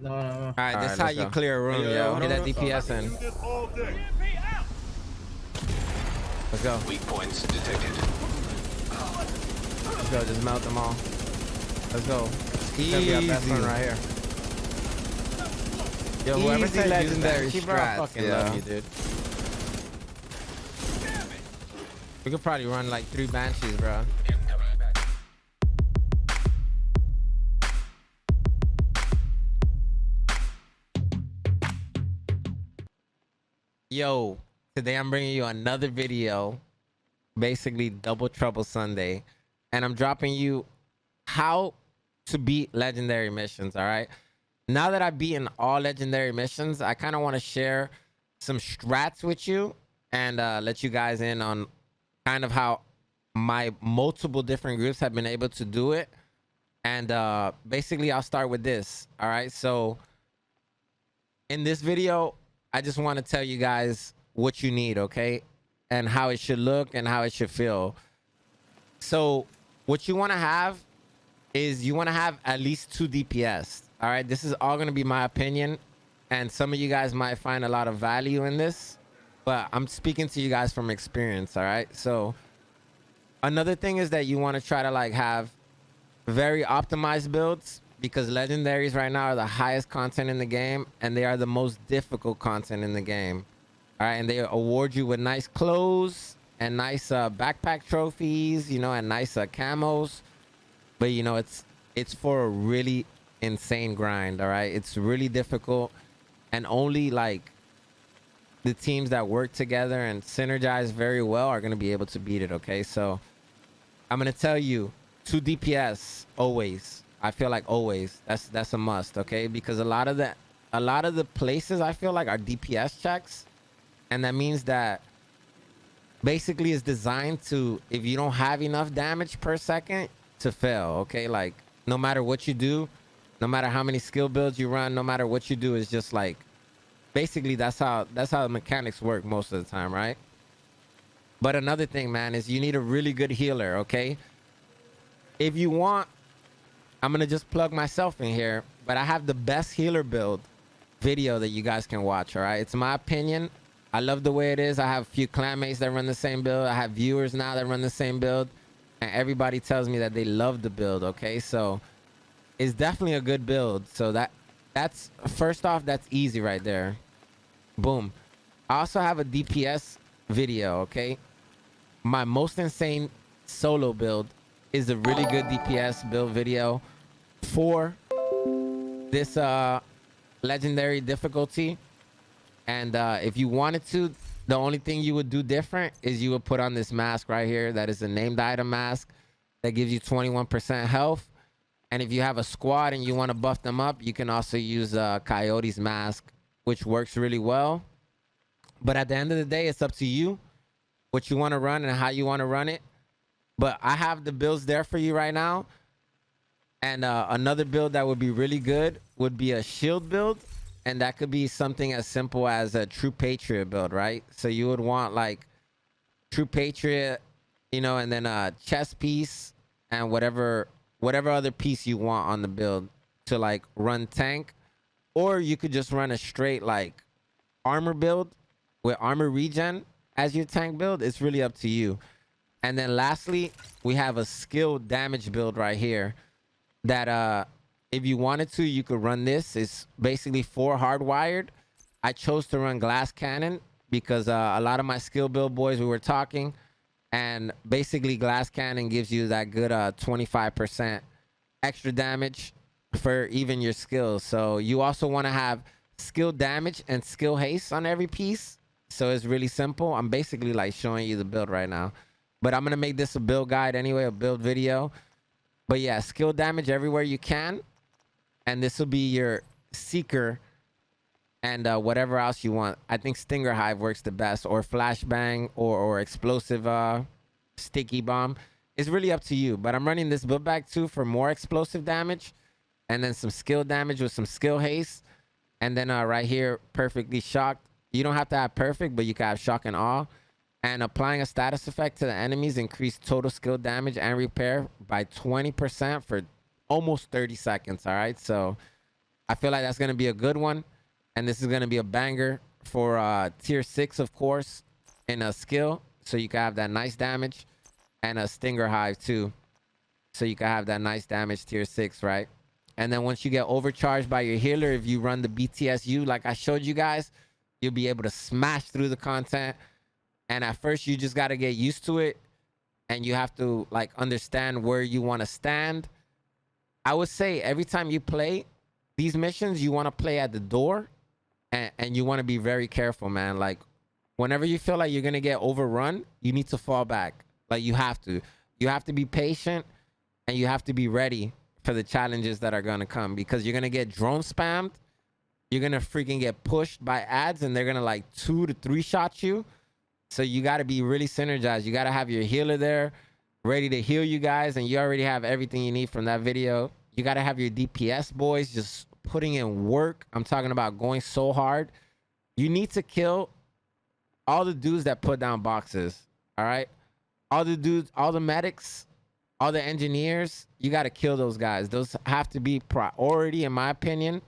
No, no, no. All right, All this right, is how let's you go. clear a room, yo. Hold Get that on, hold on. DPS in. Let's go. Weak points detected. Let's go. Just melt them all. Let's go. It's gonna be our best one right here. Yo, whoever Easy said legendary use Banshee, bro, I strats, fucking yeah. love you, dude. We could probably run like 3 Banshees, bro. Yo, today I'm bringing you another video, basically Double Trouble Sunday, and I'm dropping you how to beat legendary missions. All right, now that I've beaten all legendary missions, I kind of want to share some strats with you and let you guys in on kind of how my multiple different groups have been able to do it. And basically I'll start with this. All right, so in this video, I just want to tell you guys what you need, okay? And how it should look and how it should feel. So what you want to have is you want to have at least 2 DPS. All right, this is all going to be my opinion, and some of you guys might find a lot of value in this, but I'm speaking to you guys from experience. All right, so another thing is that you want to try to like have very optimized builds, because legendaries right now are the highest content in the game, and they are the most difficult content in the game. All right, and they award you with nice clothes and nice backpack trophies, you know, and nice camos. But you know, it's for a really insane grind. All right, it's really difficult, and only like the teams that work together and synergize very well are going to be able to beat it. Okay, so I'm going to tell you 2 DPS always. I feel like always that's a must, okay? Because a lot of the places I feel like are DPS checks, and that means that basically it's designed to, if you don't have enough damage per second, to fail, okay? Like no matter what you do, no matter how many skill builds you run, no matter what you do, it's just like basically that's how the mechanics work most of the time, right? But another thing, man, is you need a really good healer, okay? If you want, I'm going to just plug myself in here, but I have the best healer build video that you guys can watch, all right? It's my opinion. I love the way it is. I have a few clanmates that run the same build. I have viewers now that run the same build, and everybody tells me that they love the build, okay? So it's definitely a good build. So that's first off, that's easy right there. Boom. I also have a DPS video, okay? My most insane solo build is a really good DPS build video for this legendary difficulty. And if you wanted to, the only thing you would do different is you would put on this mask right here. That is a named item mask that gives you 21% health. And if you have a squad and you want to buff them up, you can also use Coyote's mask, which works really well. But at the end of the day, it's up to you what you want to run and how you want to run it. But I have the builds there for you right now. And another build that would be really good would be a shield build. And that could be something as simple as a True Patriot build, right? So you would want like True Patriot, you know, and then a chest piece and whatever other piece you want on the build to like run tank. Or you could just run a straight like armor build with armor regen as your tank build. It's really up to you. And then lastly, we have a skill damage build right here that if you wanted to, you could run this. It's basically 4 hardwired. I chose to run glass cannon because a lot of my skill build boys, we were talking, and basically glass cannon gives you that good 25% extra damage for even your skills. So you also want to have skill damage and skill haste on every piece. So it's really simple. I'm basically like showing you the build right now. But I'm going to make this a build guide anyway, a build video. But yeah, skill damage everywhere you can. And this will be your Seeker and whatever else you want. I think Stinger Hive works the best, or Flashbang, or Explosive Sticky Bomb. It's really up to you. But I'm running this build back too for more explosive damage. And then some skill damage with some skill haste. And then right here, perfectly shocked. You don't have to have perfect, but you can have shock and awe. And applying a status effect to the enemies increase total skill damage and repair by 20% for almost 30 seconds. All right, so I feel like that's going to be a good one. And this is going to be a banger for tier 6, of course, in a skill. So you can have that nice damage, and a Stinger Hive too. So you can have that nice damage tier 6, right? And then once you get overcharged by your healer, if you run the BTSU like I showed you guys, you'll be able to smash through the content. And at first you just got to get used to it, and you have to like understand where you want to stand. I would say every time you play these missions, you want to play at the door, and you want to be very careful, man. Like whenever you feel like you're going to get overrun, you need to fall back. Like you have to be patient, and you have to be ready for the challenges that are going to come, because you're going to get drone spammed. You're going to freaking get pushed by ads, and they're going to like 2 to 3 shot you. So you got to be really synergized. You got to have your healer there ready to heal you guys, and you already have everything you need from that video. You got to have your DPS boys just putting in work. I'm talking about going so hard. You need to kill all the dudes that put down boxes, all right? All the dudes, all the medics, all the engineers, you got to kill those guys. Those have to be priority, in my opinion.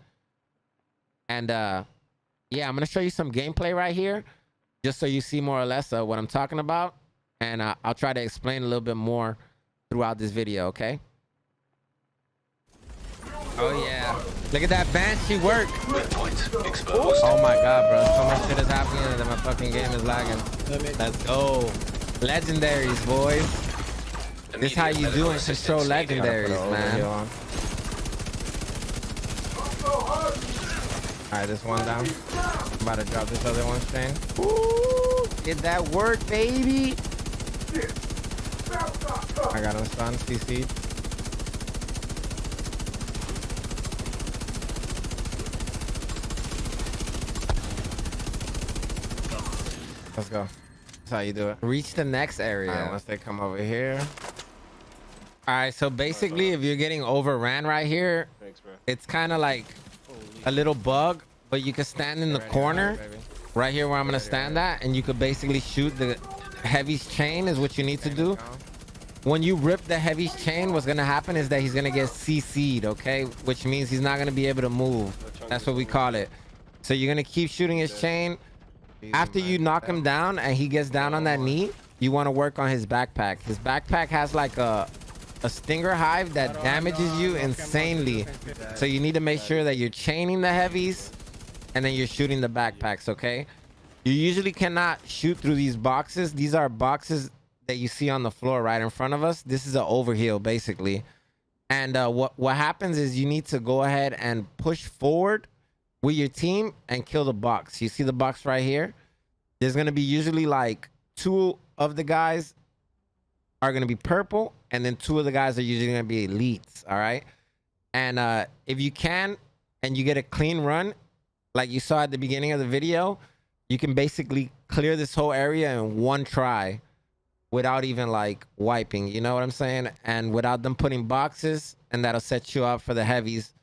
And yeah, I'm going to show you some gameplay right here, just so you see more or less what I'm talking about. And I'll try to explain a little bit more throughout this video, okay? Oh, yeah. Look at that Banshee work. Oh, my God, bro. So much shit is happening that my fucking game is lagging. Let's go. Legendaries, boys. This is how you do and control legendaries, man. Alright, this one down. I'm about to drop this other one, Shane. Ooh, get that work, baby. I got him stunned, CC. Let's go. That's how you do it. Reach the next area once they come over here. All right, so basically, if you're getting overran right here, it's kind of like a little bug, but you can stand in the corner right here where I'm gonna stand at, and you could basically shoot the heavy's chain is what you need to do. When you rip the heavy's chain, what's gonna happen is that he's gonna get CC'd, okay? Which means he's not gonna be able to move. That's what we call it. So you're gonna keep shooting his chain. After you knock him down and he gets down on that knee, you want to work on his backpack. His backpack has like a Stinger Hive that damages you insanely. So you need to make sure that you're chaining the heavies and then you're shooting the backpacks, okay? You usually cannot shoot through these boxes. These are boxes that you see on the floor right in front of us. This is an overheal, basically. And what happens is you need to go ahead and push forward with your team and kill the box. You see the box right here? There's going to be usually like 2 of the guys are going to be purple, and then 2 of the guys are usually going to be elites, all right? And if you can, and you get a clean run, like you saw at the beginning of the video, you can basically clear this whole area in 1 try without even like wiping, you know what I'm saying? And without them putting boxes, and that'll set you up for the heavies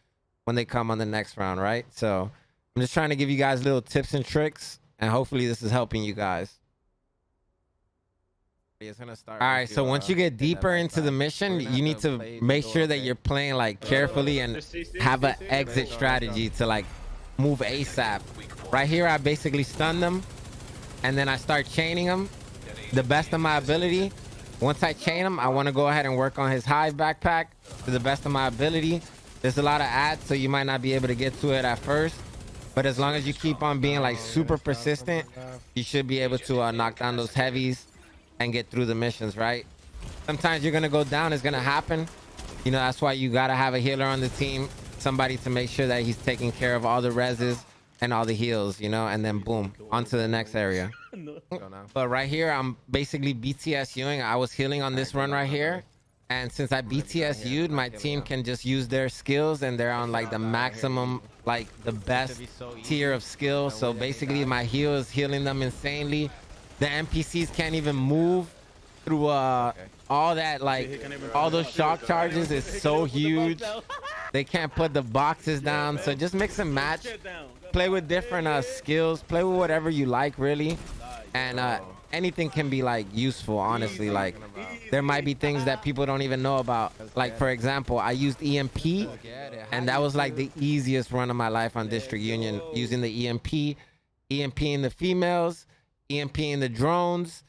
when they come on the next round, right? So I'm just trying to give you guys little tips and tricks, and hopefully this is helping you guys. It's gonna start. All right, so once you get deeper into the mission, you need to make sure that you're playing like carefully and have an exit strategy to like move ASAP. Right here, I basically stun them, and then I start chaining them the best of my ability. Once I chain him, I want to go ahead and work on his hive backpack to the best of my ability. There's a lot of ads, so you might not be able to get to it at first, but as long as you keep on being like super persistent, you should be able to knock down those heavies and get through the missions, right? Sometimes you're gonna go down. It's gonna happen. You know, that's why you gotta have a healer on the team, somebody to make sure that he's taking care of all the reses and all the heals, you know, and then boom, onto the next area. But right here, I'm basically BTSUing. I was healing on this run right here. And since I BTSU'd, my team can just use their skills, and they're on like the maximum, like the best tier of skills. So basically my heal is healing them insanely. The NPCs can't even move through all that, like all those shock charges is so huge. They can't put the boxes down. So just mix and match. Play with different skills. Play with whatever you like, really. And anything can be like useful, honestly. Like there might be things that people don't even know about. Like for example, I used EMP, and that was like the easiest run of my life on District Union, using the EMP in the females, EMP in the drones,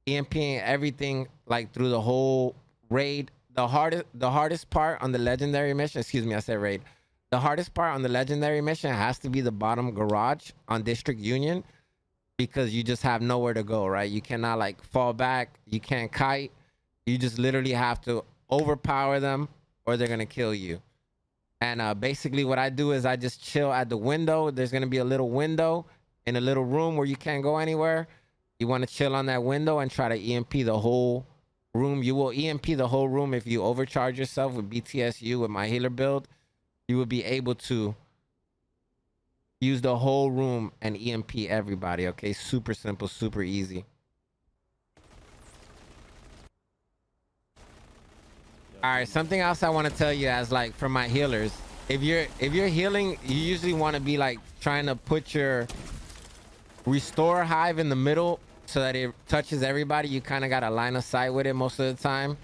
EMP in everything, like through the whole raid. The hardest part on the legendary mission, excuse me, I said raid. The hardest part on the legendary mission has to be the bottom garage on District Union, because you just have nowhere to go, right? You cannot like fall back, you can't kite. You just literally have to overpower them or they're gonna kill you. And basically what I do is I just chill at the window. There's gonna be a little window in a little room where you can't go anywhere. You want to chill on that window and try to EMP the whole room. You will EMP the whole room if you overcharge yourself with BTSU with my healer build. You will be able to use the whole room and EMP everybody, okay? Super simple, super easy. All right, something else I want to tell you as like for my healers. If you're healing, you usually want to be like trying to put your restore hive in the middle so that it touches everybody. You kind of got a line of sight with it most of the time.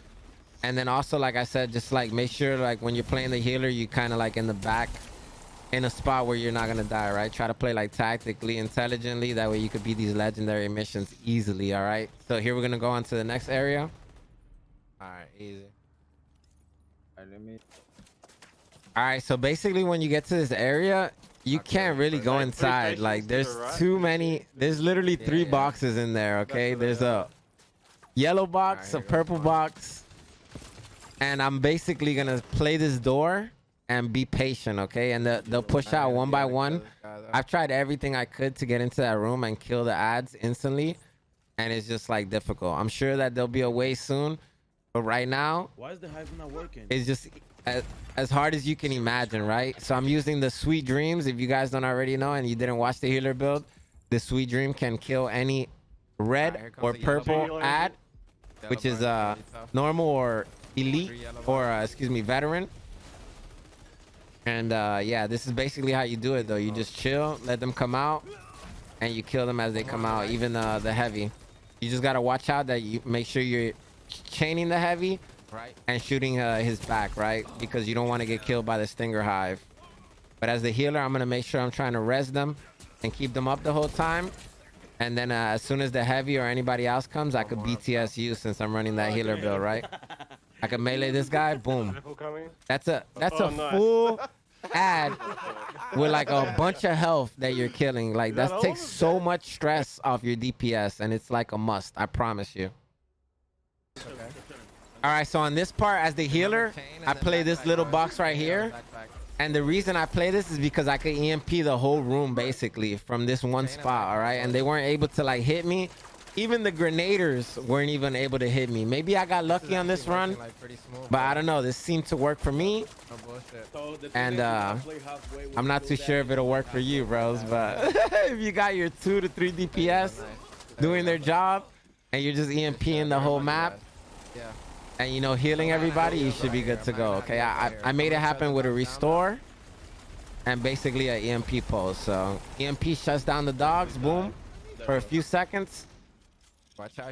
And then also, like I said, just like make sure like when you're playing the healer, you kind of like in the back in a spot where you're not gonna die, right? Try to play like tactically, intelligently. That way you could beat these legendary missions easily, all right? So here we're gonna go on to the next area. All right, easy. All right, all right, so basically when you get to this area, you can't really go inside. Like there's too many. There's literally 3 boxes in there, okay? There's a yellow box, a purple box, and I'm basically gonna play this door and be patient, okay? And they'll push out one by one. I've tried everything I could to get into that room and kill the ads instantly, and it's just like difficult. I'm sure that there'll be a way soon, but right now, why is the hive not working? It's just as hard as you can imagine, right? So I'm using the Sweet Dreams. If you guys don't already know and you didn't watch the healer build, the Sweet Dream can kill any red or purple ad, which is normal or elite or excuse me, veteran. And yeah, this is basically how you do it though. You just chill, let them come out, and you kill them as they come out, even the heavy. You just gotta watch out that you make sure you're chaining the heavy, right, and shooting his back, right, because you don't want to get killed by the stinger hive. But as the healer, I'm gonna make sure I'm trying to res them and keep them up the whole time. And then as soon as the heavy or anybody else comes, I could BTSU since I'm running that healer build, right? I can melee this guy, boom. That's a full ad with like a bunch of health that you're killing. Like that takes so much stress off your DPS, and it's like a must. I promise you. All right, so on this part, as the healer, I play this little box right here. And the reason I play this is because I could EMP the whole room basically from this one spot, all right? And they weren't able to like hit me. Even the grenaders weren't even able to hit me. Maybe I got lucky on this run, but I don't know. This seemed to work for me. And I'm not too sure if it'll work for you, bros. But if you got your 2 to 3 DPS doing their job and you're just EMPing the whole map and, you know, healing everybody, you should be good to go, okay? I made it happen with a restore and basically an EMP pulse. So EMP shuts down the dogs, boom, for a few seconds.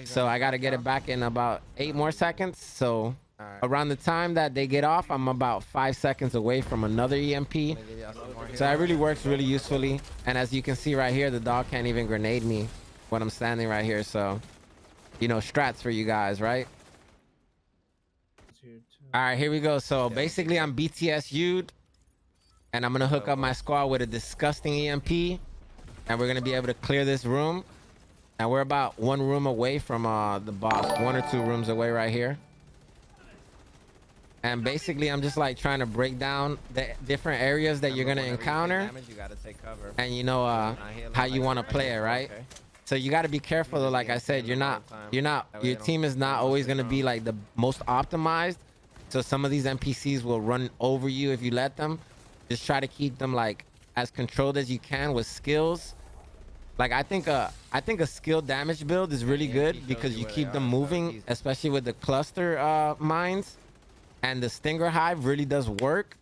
So I got to get it back in about 8 more seconds. So around the time that they get off, I'm about 5 seconds away from another EMP. So it really works really usefully. And as you can see right here, the dog can't even grenade me when I'm standing right here. So, you know, strats for you guys, right? All right, here we go. So basically I'm BTSU'd and I'm going to hook up my squad with a disgusting EMP, and we're going to be able to clear this room. And we're about 1 room away from the boss, 1 or 2 rooms away right here. And basically, I'm just like trying to break down the different areas that you're gonna encounter, and you know how you want to play it, right? So you got to be careful though. Like I said, your team is not always gonna be like the most optimized. So some of these NPCs will run over you if you let them. Just try to keep them like as controlled as you can with skills. Like I think a skill damage build is really good because you keep them moving, especially with the cluster mines, and the stinger hive really does work,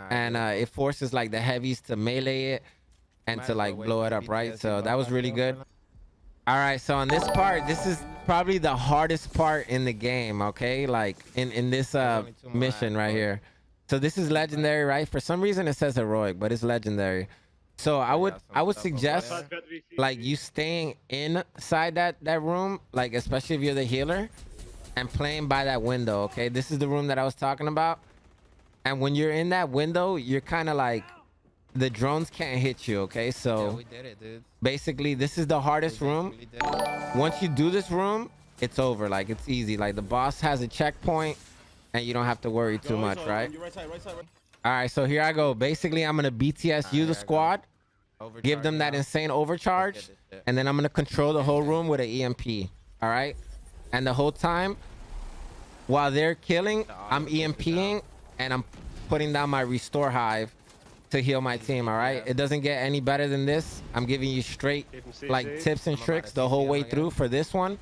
and it forces like the heavies to melee it and to like blow it up, right? So that was really good. All right, so on this part, this is probably the hardest part in the game, okay? Like in this mission right here. So this is legendary, right? For some reason it says heroic, but it's legendary. So I would suggest like you staying inside that room, like especially if you're the healer, and playing by that window, okay? This is the room that I was talking about. And when you're in that window, you're kind of like the drones can't hit you, okay? So Yeah, we did it, dude. basically this is the hardest room. We did it. Once you do this room, it's over. Like it's easy. Like the boss has a checkpoint and you don't have to worry too much, right? Right side, right side. All right, so here I go. Basically, I'm gonna BTSU the squad, give them that insane overcharge, and then I'm gonna control the whole room with an EMP. All right, and the whole time while they're killing, I'm EMPing and I'm putting down my restore hive to heal my team. All right, it doesn't get any better than this. I'm giving you straight like tips and tricks the whole way through for this one.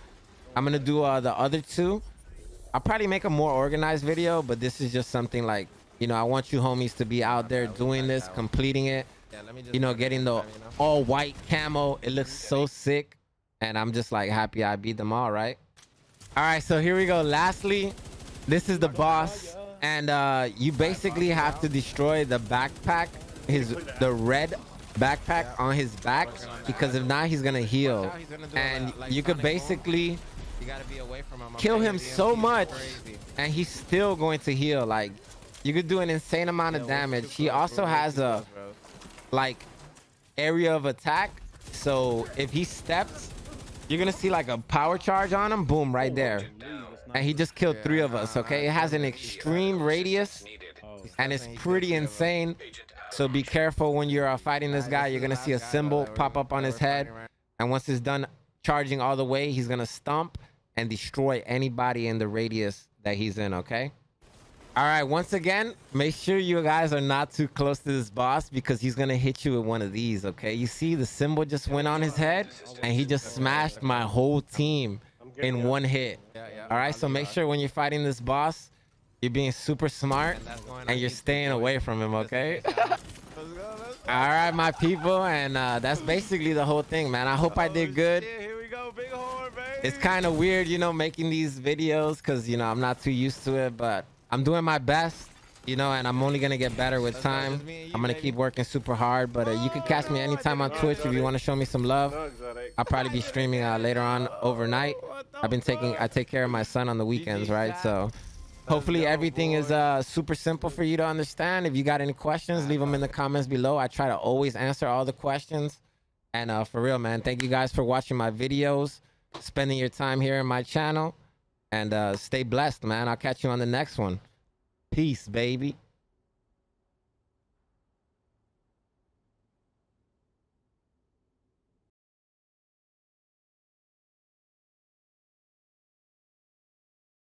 I'm gonna do the other two. I'll probably make a more organized video, but this is just something like, you know, I want you homies to be out there doing this, completing it, you know, getting the all white camo. It looks so sick. And I'm just like happy I beat them all, right? All right, so here we go. Lastly, this is the boss. And you basically have to destroy the backpack, the red backpack on his back, because if not, he's gonna heal. And you could basically kill him so much and he's still going to heal. Like you could do an insane amount of damage. He also has a like area of attack, so if he steps, you're gonna see like a power charge on him, boom, right there. And he just killed 3 of us. Okay, it has an extreme radius and it's pretty insane, so be careful when you're fighting this guy. You're gonna see a symbol pop up on his head, and once it's done charging all the way, he's gonna stomp and destroy anybody in the radius that he's in. Okay, all right, once again, make sure you guys are not too close to this boss because he's gonna hit you with one of these. Okay, you see the symbol just went on his head and he just smashed my whole team in one hit. All right, so make sure when you're fighting this boss, you're being super smart and you're staying away from him. Okay. All right, my people, and that's basically the whole thing, man. I hope I did good. It's kind of weird, you know, making these videos because, you know, I'm not too used to it, but I'm doing my best, you know, and I'm only going to get better with time. I'm going to keep working super hard, but you can catch me anytime on Twitch if you want to show me some love. I'll probably be streaming later on overnight. I take care of my son on the weekends, right? So hopefully everything is super simple for you to understand. If you got any questions, leave them in the comments below. I try to always answer all the questions. And for real, man, thank you guys for watching my videos, spending your time here in my channel, and stay blessed, man. I'll catch you on the next one. Peace, baby.